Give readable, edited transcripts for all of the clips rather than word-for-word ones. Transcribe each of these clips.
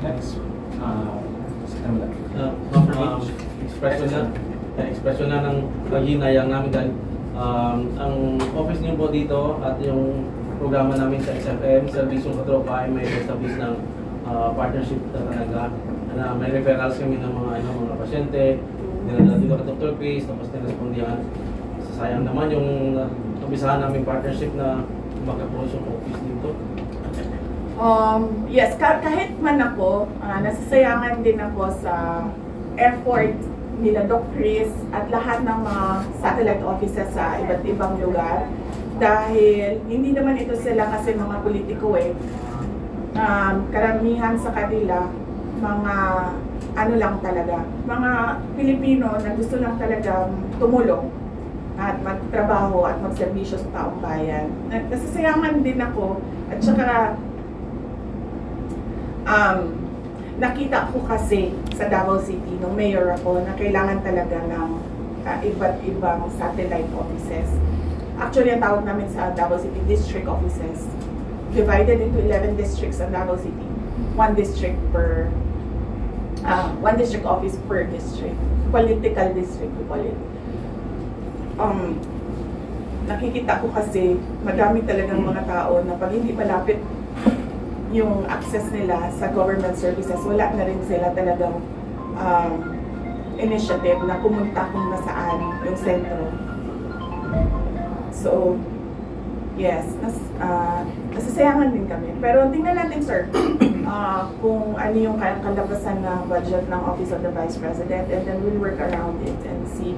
Next. Ano ba? Expression na ng paghinayang namin dahil ang office niyo po dito at yung programa namin sa SFM, Servisyong Katropa, ay may establish ng partnership na talaga na may referrals kami ng mga pasyente, dinadala dito ka Dr. Chris, tapos nirespondihan. Sayang naman yung umpisahan namin partnership na mag-approach yung office dito. Yes, kahit man ako, nasasayangan din ako sa effort nila Doc Chris at lahat ng mga satellite offices sa iba't ibang lugar. Dahil hindi naman ito sila kasi mga politiko karamihan sa kanila, mga ano lang talaga, mga Pilipino na gusto lang talagang tumulong at magtrabaho at magserbisyo sa taong bayan. Nasasayangan din ako at saka nakita ko kasi sa Davao City nung mayor ako na kailangan talaga ng iba't ibang satellite offices. Actually, ang tawag namin sa Davao City, district offices. Divided into 11 districts ang Davao City. One district office per district. Political district, we call it. Nakikita ko kasi madami talagang mga tao na pag hindi malapit yung access nila sa government services, wala na rin sila talagang initiative na pumunta kung nasaan yung sentro. So, yes, nasasayangan din kami. Pero tingnan natin, sir, kung ano yung kalabasan na budget ng Office of the Vice President, and then we'll work around it and see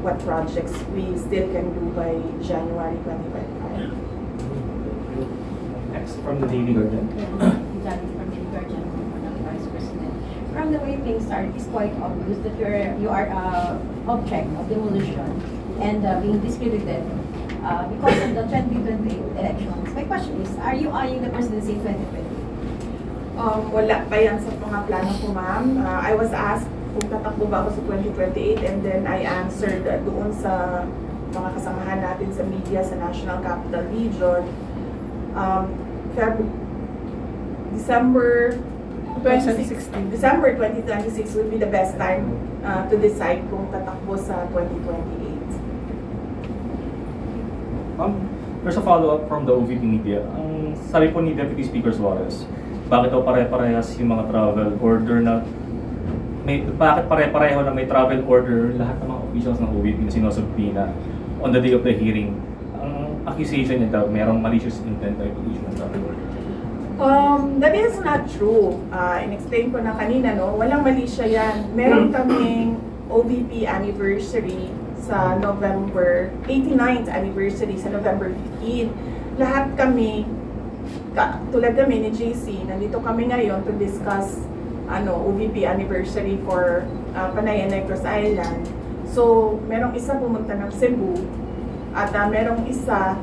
what projects we still can do by January 2025. Next, from the Daily Guardian. Johnny from the Guardian, the Vice President. From the way things are, it's quite obvious that you are object of demolition and being distributed because of the 2028 elections. My question is, are you eyeing the presidency in 2020? Wala pa yan sa mga plano ko, ma'am. I was asked kung tatakbo ba ako sa 2028, and then I answered doon sa mga kasamahan natin sa media sa National Capital Region. December 2026 will be the best time to decide kung tatakbo sa 2028. There's a follow-up from the OVP media. Ang sabi po ni Deputy Speaker Suarez, bakit daw pare-parehas yung mga travel order na bakit pare-pareho na may travel order lahat ng mga officials ng OVP na sinusubpina on the day of the hearing? Ang accusation niya daw, merong malicious intent na issue ng travel order. That is not true. In-explain ko na kanina, no? Walang mali siya yan. Meron kaming OVP anniversary sa November, 89th anniversary sa November 15. Lahat kami, tulad kami ni JC, nandito kami ngayon to discuss OVP anniversary for Panay and Negros Island. So, merong isa pumunta ng Cebu at merong isa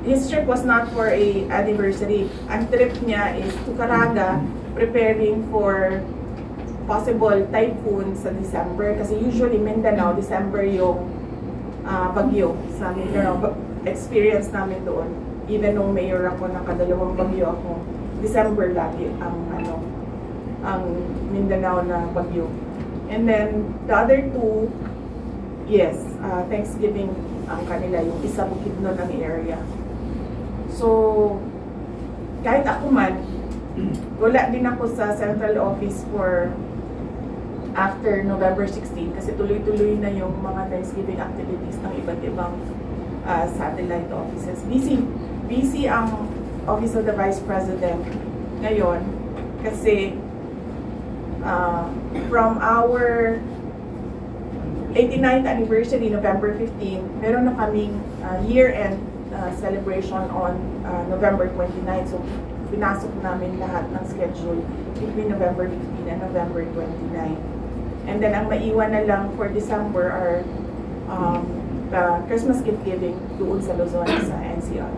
his trip was not for a anniversary. Ang trip niya is to Caraga, preparing for possible typhoon sa December. Kasi usually Mindanao, December yung bagyo sa Mindanao. Experience namin doon. Even nung mayor ako, nakadalawang bagyo ako, December lagi ang Mindanao na bagyo. And then the other two, yes, Thanksgiving ang kanila, yung isa Bukidnon ang area. So, kahit ako man, wala din ako sa central office for after November 16 kasi tuloy-tuloy na yung mga Thanksgiving activities ng iba't ibang satellite offices. Busy ang Office of the Vice President ngayon kasi from our 89th anniversary, November 15, meron na kaming year-end celebration on November 29. So, pinasok namin lahat ng schedule between November 15 and November 29. And then, ang maiwan na lang for December are the Christmas gift giving doon sa Luzon sa NCR.